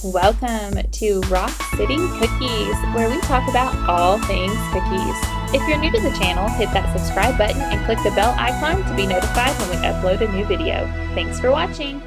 Welcome to Rock City Cookies, where we talk about all things cookies. If you're new to the channel, hit that subscribe button and click the bell icon to be notified when we upload a new video. Thanks for watching.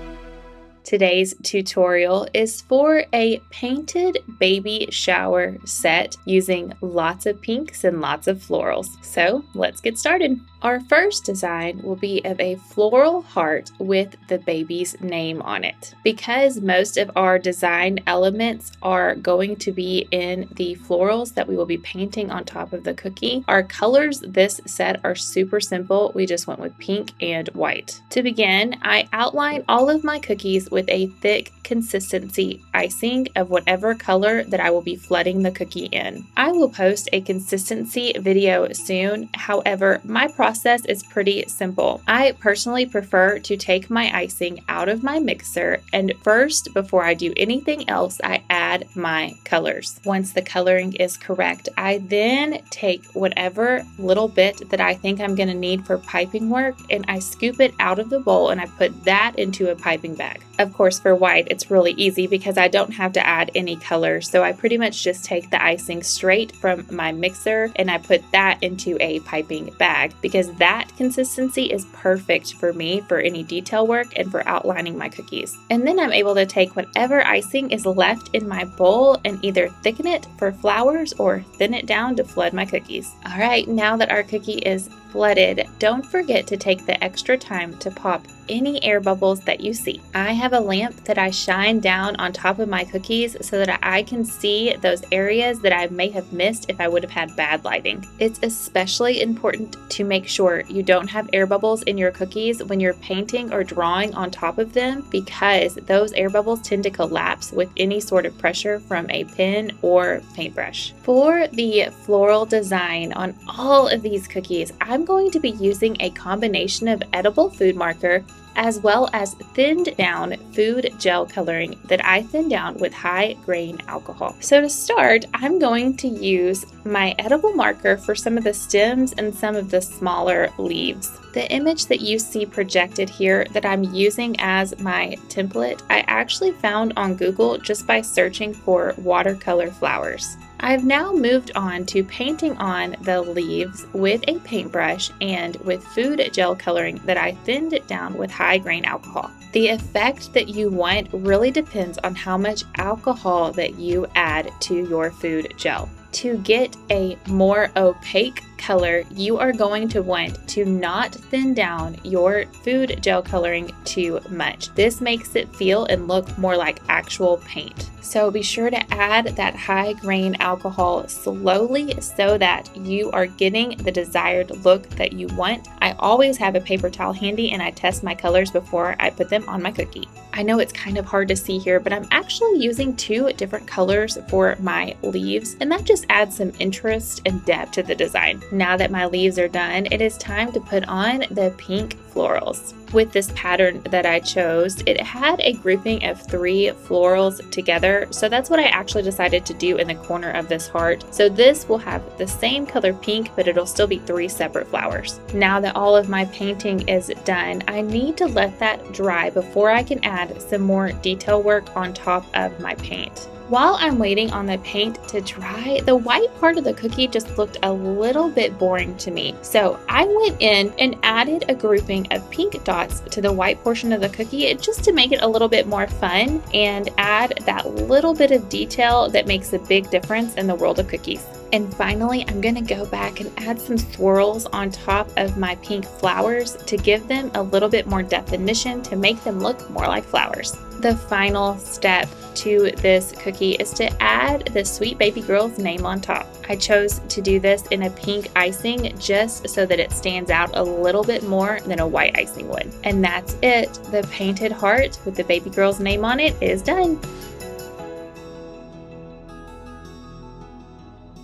Today's tutorial is for a painted baby shower set using lots of pinks and lots of florals. So let's get started. Our first design will be of a floral heart with the baby's name on it. Because most of our design elements are going to be in the florals that we will be painting on top of the cookie, our colors this set are super simple. We just went with pink and white. To begin, I outline all of my cookies with a thick consistency icing of whatever color that I will be flooding the cookie in. I will post a consistency video soon. However, my process is pretty simple. I personally prefer to take my icing out of my mixer, and first, before I do anything else, I add my colors. Once the coloring is correct, I then take whatever little bit that I think I'm going to need for piping work and I scoop it out of the bowl and I put that into a piping bag. Of course, for white, it's really easy because I don't have to add any color, so I pretty much just take the icing straight from my mixer and I put that into a piping bag because that consistency is perfect for me for any detail work and for outlining my cookies. And then I'm able to take whatever icing is left in my bowl and either thicken it for flowers or thin it down to flood my cookies. All right, now that our cookie is flooded, don't forget to take the extra time to pop any air bubbles that you see. I have a lamp that I shine down on top of my cookies so that I can see those areas that I may have missed if I would have had bad lighting. It's especially important to make sure you don't have air bubbles in your cookies when you're painting or drawing on top of them because those air bubbles tend to collapse with any sort of pressure from a pen or paintbrush. For the floral design on all of these cookies, I'm going to be using a combination of edible food marker as well as thinned down food gel coloring that I thin down with high grain alcohol. So to start, I'm going to use my edible marker for some of the stems and some of the smaller leaves. The image that you see projected here that I'm using as my template, I actually found on Google just by searching for watercolor flowers. I've now moved on to painting on the leaves with a paintbrush and with food gel coloring that I thinned it down with high grain alcohol. The effect that you want really depends on how much alcohol that you add to your food gel. To get a more opaque color, you are going to want to not thin down your food gel coloring too much. This makes it feel and look more like actual paint. So be sure to add that high grain alcohol slowly so that you are getting the desired look that you want. I always have a paper towel handy and I test my colors before I put them on my cookie. I know it's kind of hard to see here, but I'm actually using two different colors for my leaves, and that just adds some interest and depth to the design. Now that my leaves are done, it is time to put on the pink florals. With this pattern that I chose, it had a grouping of 3 florals together, so that's what I actually decided to do in the corner of this heart. So this will have the same color pink, but it'll still be 3 separate flowers. Now that all of my painting is done, I need to let that dry before I can add some more detail work on top of my paint. While I'm waiting on the paint to dry, the white part of the cookie just looked a little bit boring to me. So I went in and added a grouping of pink dots to the white portion of the cookie just to make it a little bit more fun and add that little bit of detail that makes a big difference in the world of cookies. And finally, I'm going to go back and add some swirls on top of my pink flowers to give them a little bit more definition to make them look more like flowers. The final step to this cookie is to add the sweet baby girl's name on top. I chose to do this in a pink icing just so that it stands out a little bit more than a white icing would. And that's it. The painted heart with the baby girl's name on it is done.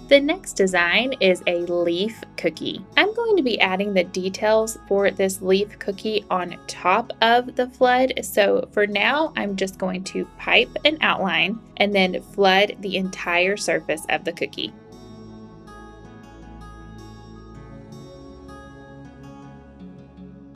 The next design is a leaf cookie. I'm going to be adding the details for this leaf cookie on top of the flood. So for now, I'm just going to pipe an outline and then flood the entire surface of the cookie.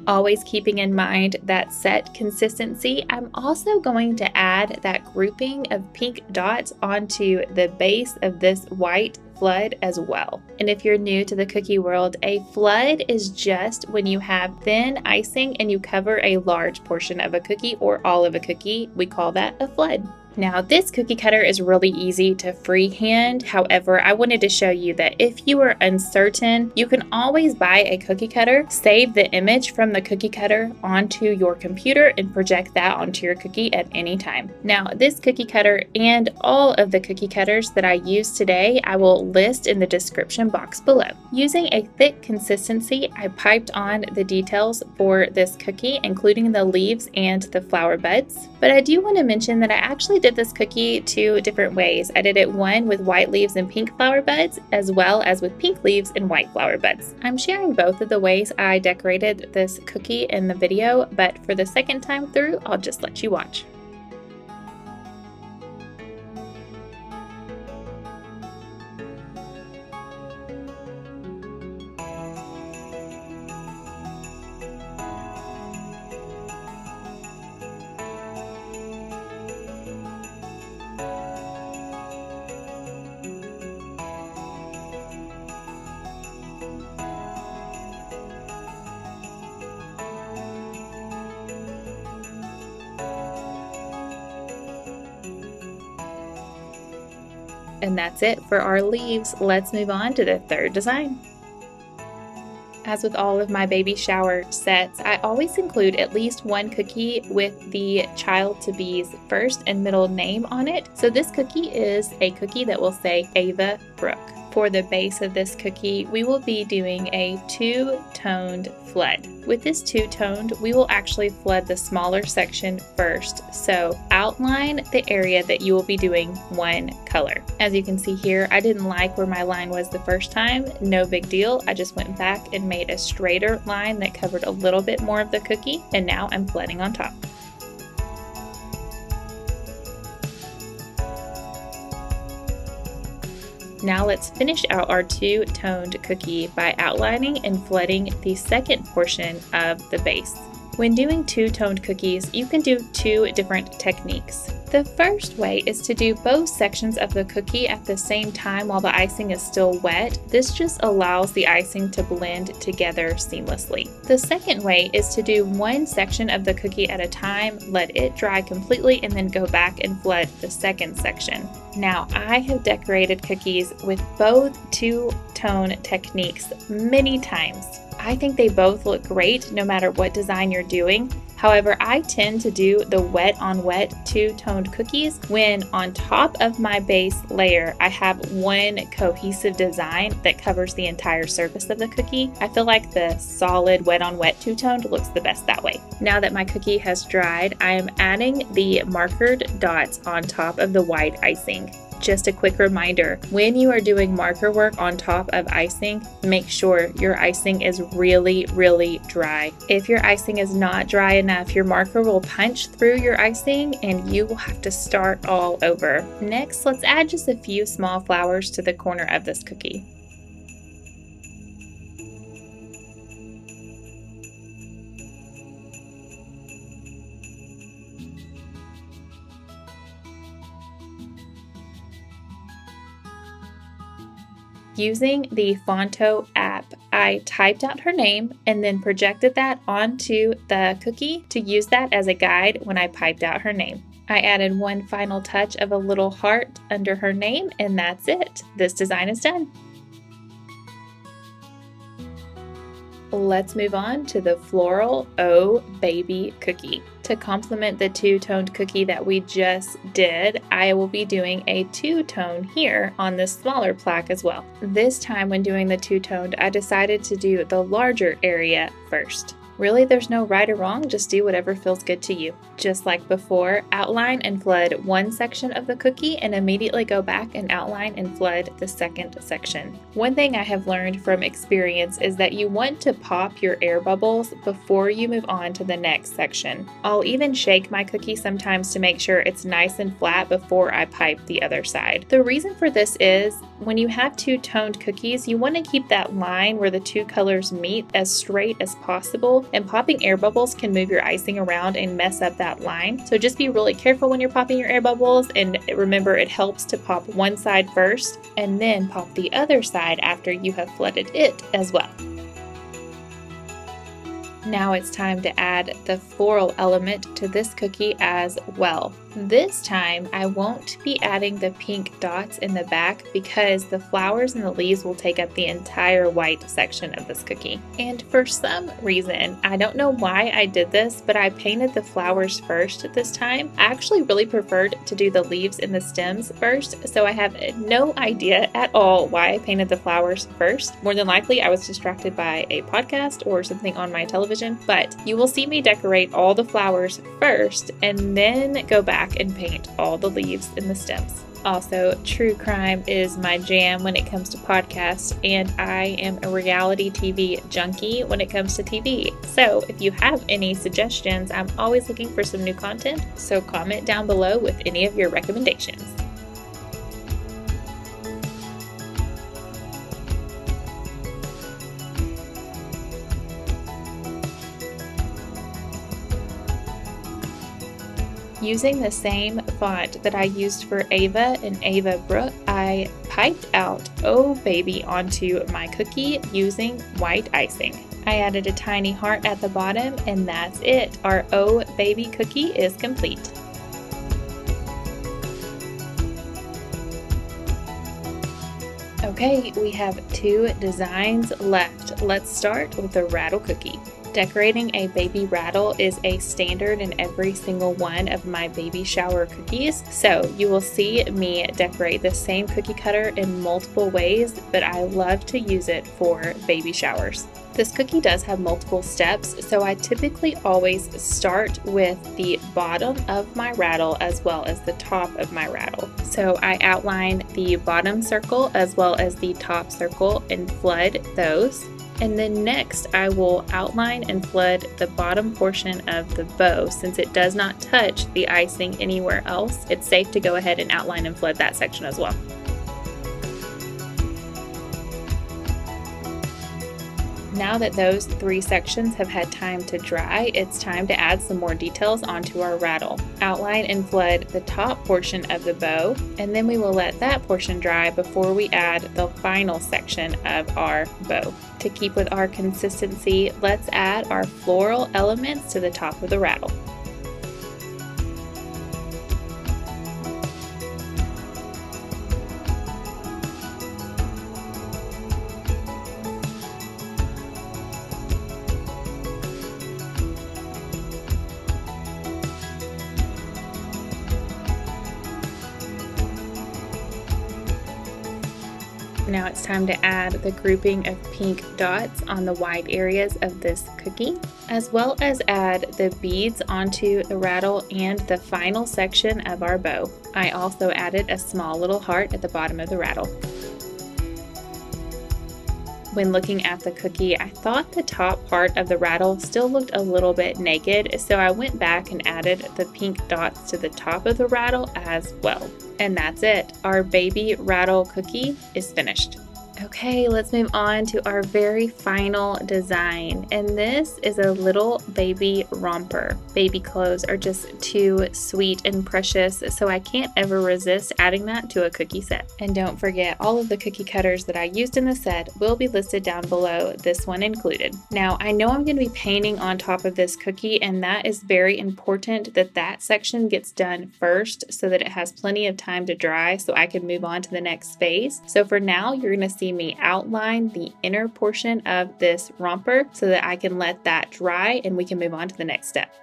Always keeping in mind that set consistency, I'm also going to add that grouping of pink dots onto the base of this white flood as well. And if you're new to the cookie world, a flood is just when you have thin icing and you cover a large portion of a cookie or all of a cookie. We call that a flood. Now, this cookie cutter is really easy to freehand. However, I wanted to show you that if you are uncertain, you can always buy a cookie cutter, save the image from the cookie cutter onto your computer, and project that onto your cookie at any time. Now, this cookie cutter and all of the cookie cutters that I use today, I will list in the description box below. Using a thick consistency, I piped on the details for this cookie, including the leaves and the flower buds. But I do want to mention that I actually did this cookie 2 different ways. I did it one with white leaves and pink flower buds, as well as with pink leaves and white flower buds. I'm sharing both of the ways I decorated this cookie in the video, but for the second time through, I'll just let you watch. And that's it for our leaves. Let's move on to the third design. As with all of my baby shower sets, I always include at least one cookie with the child-to-be's first and middle name on it. So this cookie is a cookie that will say Ava Brooke. For the base of this cookie, we will be doing a 2-toned flood. With this 2-toned, we will actually flood the smaller section first. So outline the area that you will be doing one color. As you can see here, I didn't like where my line was the first time. No big deal. I just went back and made a straighter line that covered a little bit more of the cookie, and now I'm flooding on top. Now let's finish out our 2-toned cookie by outlining and flooding the second portion of the base. When doing 2-toned cookies, you can do 2 different techniques. The first way is to do both sections of the cookie at the same time while the icing is still wet. This just allows the icing to blend together seamlessly. The second way is to do one section of the cookie at a time, let it dry completely, and then go back and flood the second section. Now, I have decorated cookies with both 2-tone techniques many times. I think they both look great no matter what design you're doing. However, I tend to do the wet on wet 2-toned cookies when on top of my base layer I have one cohesive design that covers the entire surface of the cookie. I feel like the solid wet on wet 2-toned looks the best that way. Now that my cookie has dried, I am adding the markered dots on top of the white icing. Just a quick reminder, when you are doing marker work on top of icing, make sure your icing is really, really dry. If your icing is not dry enough, your marker will punch through your icing and you will have to start all over. Next, let's add just a few small flowers to the corner of this cookie. Using the Fonto app, I typed out her name and then projected that onto the cookie to use that as a guide when I piped out her name. I added one final touch of a little heart under her name, and that's it. This design is done. Let's move on to the Floral Oh Baby cookie. To complement the 2-toned cookie that we just did, I will be doing a 2-tone here on this smaller plaque as well. This time when doing the 2-toned, I decided to do the larger area first. Really, there's no right or wrong, just do whatever feels good to you. Just like before, outline and flood one section of the cookie and immediately go back and outline and flood the second section. One thing I have learned from experience is that you want to pop your air bubbles before you move on to the next section. I'll even shake my cookie sometimes to make sure it's nice and flat before I pipe the other side. The reason for this is when you have 2-toned cookies, you want to keep that line where the 2 colors meet as straight as possible. and popping air bubbles can move your icing around and mess up that line. So just be really careful when you're popping your air bubbles, and remember it helps to pop one side first and then pop the other side after you have flooded it as well. Now it's time to add the floral element to this cookie as well. This time I won't be adding the pink dots in the back because the flowers and the leaves will take up the entire white section of this cookie. And for some reason, I don't know why I did this, but I painted the flowers first this time. I actually really preferred to do the leaves and the stems first, so I have no idea at all why I painted the flowers first. More than likely I was distracted by a podcast or something on my television, but you will see me decorate all the flowers first and then go back and paint all the leaves and the stems. Also, true crime is my jam when it comes to podcasts, and I am a reality TV junkie when it comes to TV. So if you have any suggestions, I'm always looking for some new content, so comment down below with any of your recommendations. Using the same font that I used for Ava and Ava Brooke, I piped out "Oh Baby" onto my cookie using white icing. I added a tiny heart at the bottom, and that's it. Our "Oh Baby" cookie is complete. Okay, we have 2 designs left. Let's start with the rattle cookie. Decorating a baby rattle is a standard in every single one of my baby shower cookies, so you will see me decorate the same cookie cutter in multiple ways, but I love to use it for baby showers. This cookie does have multiple steps, so I typically always start with the bottom of my rattle as well as the top of my rattle. So I outline the bottom circle as well as the top circle and flood those. And then next I will outline and flood the bottom portion of the bow. Since it does not touch the icing anywhere else, it's safe to go ahead and outline and flood that section as well. Now that those 3 sections have had time to dry, it's time to add some more details onto our rattle. Outline and flood the top portion of the bow, and then we will let that portion dry before we add the final section of our bow. To keep with our consistency, let's add our floral elements to the top of the rattle. Now it's time to add the grouping of pink dots on the white areas of this cookie, as well as add the beads onto the rattle and the final section of our bow. I also added a small little heart at the bottom of the rattle. When looking at the cookie, I thought the top part of the rattle still looked a little bit naked, so I went back and added the pink dots to the top of the rattle as well. And that's it. Our baby rattle cookie is finished. Okay, let's move on to our very final design, and this is a little baby romper. Baby clothes are just too sweet and precious, so I can't ever resist adding that to a cookie set. And don't forget, all of the cookie cutters that I used in the set will be listed down below, this one included. Now, I know I'm going to be painting on top of this cookie, and that is very important that that section gets done first so that it has plenty of time to dry so I can move on to the next phase. So for now, you're going to see me outline the inner portion of this romper so that I can let that dry and we can move on to the next step.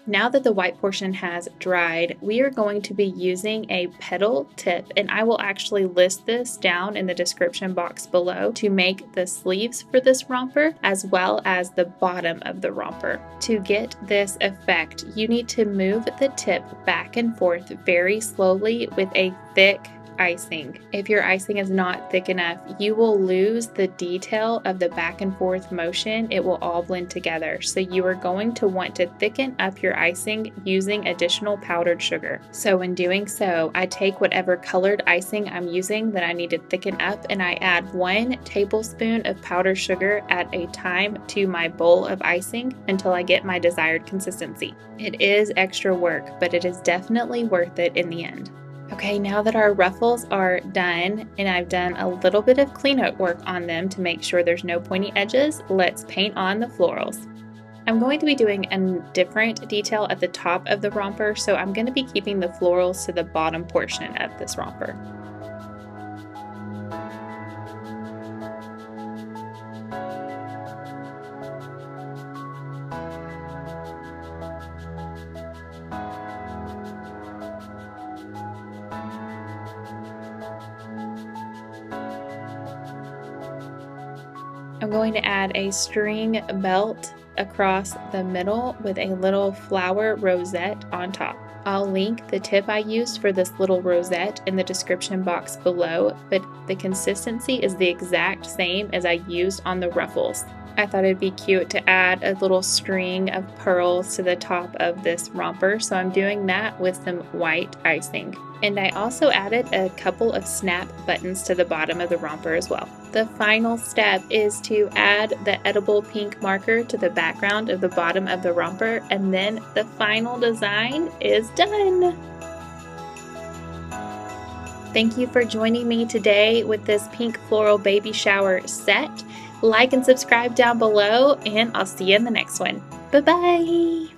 Now that the white portion has dried, we are going to be using a petal tip, and I will actually list this down in the description box below to make the sleeves for this romper as well as the bottom of the romper. To get this effect, you need to move the tip back and forth very slowly with a thick icing. If your icing is not thick enough, you will lose the detail of the back and forth motion. It will all blend together. So you are going to want to thicken up your icing using additional powdered sugar. So in doing so, I take whatever colored icing I'm using that I need to thicken up, and I add 1 tablespoon of powdered sugar at a time to my bowl of icing until I get my desired consistency. It is extra work, but it is definitely worth it in the end. Okay, now that our ruffles are done and I've done a little bit of cleanup work on them to make sure there's no pointy edges, let's paint on the florals. I'm going to be doing a different detail at the top of the romper, so I'm going to be keeping the florals to the bottom portion of this romper. I'm going to add a string belt across the middle with a little flower rosette on top. I'll link the tip I used for this little rosette in the description box below, but the consistency is the exact same as I used on the ruffles. I thought it'd be cute to add a little string of pearls to the top of this romper, so I'm doing that with some white icing. And I also added a couple of snap buttons to the bottom of the romper as well. The final step is to add the edible pink marker to the background of the bottom of the romper, and then the final design is done. Thank you for joining me today with this pink floral baby shower set. Like and subscribe down below, and I'll see you in the next one. Bye-bye!